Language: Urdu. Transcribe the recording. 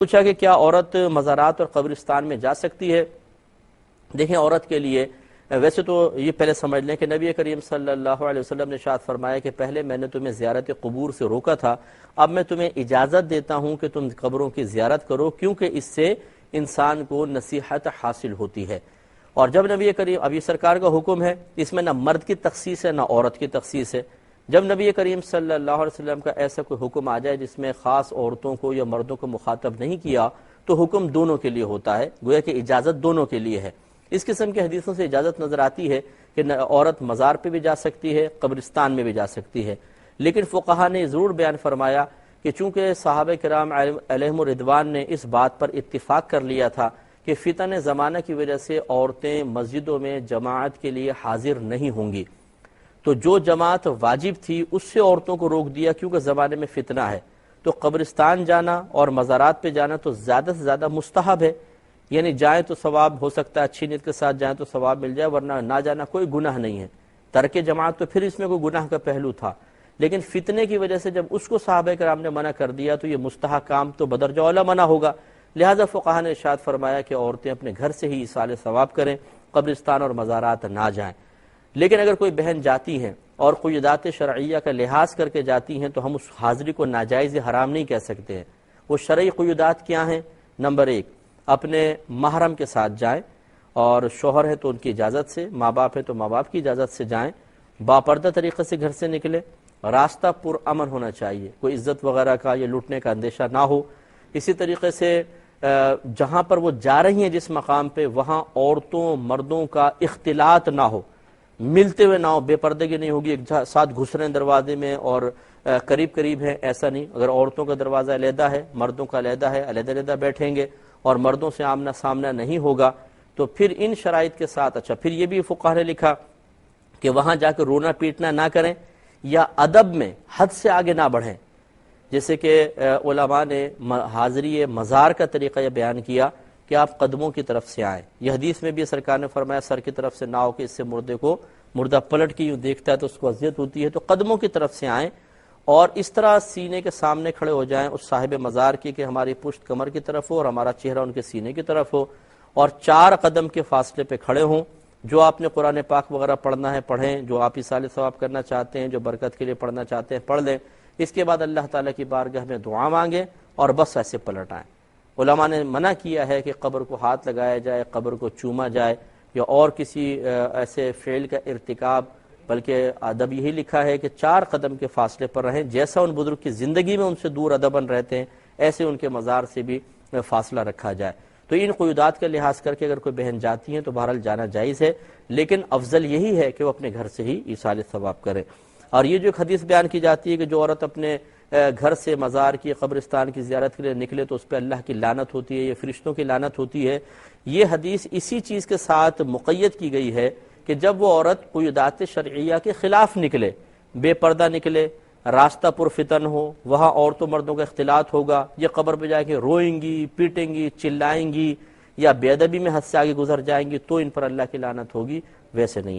پوچھا کہ کیا عورت مزارات اور قبرستان میں جا سکتی ہے؟ دیکھیں، عورت کے لیے ویسے تو یہ پہلے سمجھ لیں کہ نبی کریم صلی اللہ علیہ وسلم نے ارشاد فرمایا کہ پہلے میں نے تمہیں زیارت قبور سے روکا تھا، اب میں تمہیں اجازت دیتا ہوں کہ تم قبروں کی زیارت کرو، کیونکہ اس سے انسان کو نصیحت حاصل ہوتی ہے۔ اور جب نبی کریم، اب یہ سرکار کا حکم ہے، اس میں نہ مرد کی تخصیص ہے نہ عورت کی تخصیص ہے۔ جب نبی کریم صلی اللہ علیہ وسلم کا ایسا کوئی حکم آ جائے جس میں خاص عورتوں کو یا مردوں کو مخاطب نہیں کیا، تو حکم دونوں کے لیے ہوتا ہے، گویا کہ اجازت دونوں کے لیے ہے۔ اس قسم کی حدیثوں سے اجازت نظر آتی ہے کہ عورت مزار پہ بھی جا سکتی ہے، قبرستان میں بھی جا سکتی ہے، لیکن فقہا نے ضرور بیان فرمایا کہ چونکہ صحابہ کرام علیہم الرضوان نے اس بات پر اتفاق کر لیا تھا کہ فتن زمانہ کی وجہ سے عورتیں مسجدوں میں جماعت کے لیے حاضر نہیں ہوں گی، تو جو جماعت واجب تھی اس سے عورتوں کو روک دیا، کیونکہ زمانے میں فتنہ ہے۔ تو قبرستان جانا اور مزارات پہ جانا تو زیادہ سے زیادہ مستحب ہے، یعنی جائیں تو ثواب ہو سکتا ہے، اچھی نیت کے ساتھ جائیں تو ثواب مل جائے، ورنہ نہ جانا کوئی گناہ نہیں ہے۔ ترک جماعت تو پھر اس میں کوئی گناہ کا پہلو تھا، لیکن فتنے کی وجہ سے جب اس کو صحابہ کرام نے منع کر دیا تو یہ مستحب کام تو بدرجہ اولیٰ منع ہوگا، لہذا فقہا نے ارشاد فرمایا کہ عورتیں اپنے گھر سے ہی ایصال ثواب کریں، قبرستان اور مزارات نہ جائیں۔ لیکن اگر کوئی بہن جاتی ہیں اور قیودات شرعیہ کا لحاظ کر کے جاتی ہیں تو ہم اس حاضری کو ناجائز حرام نہیں کہہ سکتے ہیں۔ وہ شرعی قیودات کیا ہیں؟ نمبر 1، اپنے محرم کے ساتھ جائیں، اور شوہر ہے تو ان کی اجازت سے، ماں باپ ہے تو ماں باپ کی اجازت سے جائیں، باپردہ طریقے سے گھر سے نکلے، راستہ پر امن ہونا چاہیے، کوئی عزت وغیرہ کا یا لوٹنے کا اندیشہ نہ ہو۔ اسی طریقے سے جہاں پر وہ جا رہی ہیں جس مقام پہ، وہاں عورتوں مردوں کا اختلاط نہ ہو، ملتے ہوئے نہ ہو، بے پردگی نہیں ہوگی، ایک ساتھ گھس رہے ہیں دروازے میں اور قریب قریب ہیں، ایسا نہیں۔ اگر عورتوں کا دروازہ علیحدہ ہے، مردوں کا علیحدہ ہے، علیحدہ علیحدہ بیٹھیں گے اور مردوں سے آمنا سامنا نہیں ہوگا، تو پھر ان شرائط کے ساتھ اچھا پھر یہ بھی فقہا نے لکھا کہ وہاں جا کے رونا پیٹنا نہ کریں، یا ادب میں حد سے آگے نہ بڑھیں، جیسے کہ علماء نے حاضری مزار کا طریقہ یہ بیان کیا کہ آپ قدموں کی طرف سے آئیں۔ یہ حدیث میں بھی سرکار نے فرمایا سر کی طرف سے نہ ہو کہ اس سے مردہ پلٹ کے یوں دیکھتا ہے تو اس کو اذیت ہوتی ہے، تو قدموں کی طرف سے آئیں، اور اس طرح سینے کے سامنے کھڑے ہو جائیں اس صاحب مزار کی کہ ہماری پشت کمر کی طرف ہو اور ہمارا چہرہ ان کے سینے کی طرف ہو، اور 4 قدم کے فاصلے پہ کھڑے ہوں۔ جو آپ نے قرآن پاک وغیرہ پڑھنا ہے پڑھیں، جو آپ ایصال ثواب کرنا چاہتے ہیں، جو برکت کے لیے پڑھنا چاہتے ہیں پڑھ لیں، اس کے بعد اللہ تعالیٰ کی بارگاہ میں دعا مانگیں اور بس ایسے پلٹ آئیں۔ علماء نے منع کیا ہے کہ قبر کو ہاتھ لگایا جائے، قبر کو چوما جائے، یا اور کسی ایسے فعل کا ارتکاب، بلکہ ادب یہی لکھا ہے کہ 4 قدم کے فاصلے پر رہیں، جیسا ان بزرگ کی زندگی میں ان سے دور ادباً رہتے ہیں ایسے ان کے مزار سے بھی فاصلہ رکھا جائے۔ تو ان قیودات کا لحاظ کر کے اگر کوئی بہن جاتی ہیں تو بہرحال جانا جائز ہے، لیکن افضل یہی ہے کہ وہ اپنے گھر سے ہی ایصال ثواب کرے۔ اور یہ جو ایک حدیث بیان کی جاتی ہے کہ جو عورت اپنے گھر سے مزار کی قبرستان کی زیارت کے لیے نکلے تو اس پہ اللہ کی لعنت ہوتی ہے، یہ فرشتوں کی لعنت ہوتی ہے، یہ حدیث اسی چیز کے ساتھ مقید کی گئی ہے کہ جب وہ عورت قیودات شرعیہ کے خلاف نکلے، بے پردہ نکلے، راستہ پر فتن ہو، وہاں عورتوں مردوں کا اختلاط ہوگا، یہ قبر پہ جا کے روئیں گی، پیٹیں گی، چلائیں گی، یا بے ادبی میں حد سے آگے گزر جائیں گی، تو ان پر اللہ کی لعنت ہوگی، ویسے نہیں ہے۔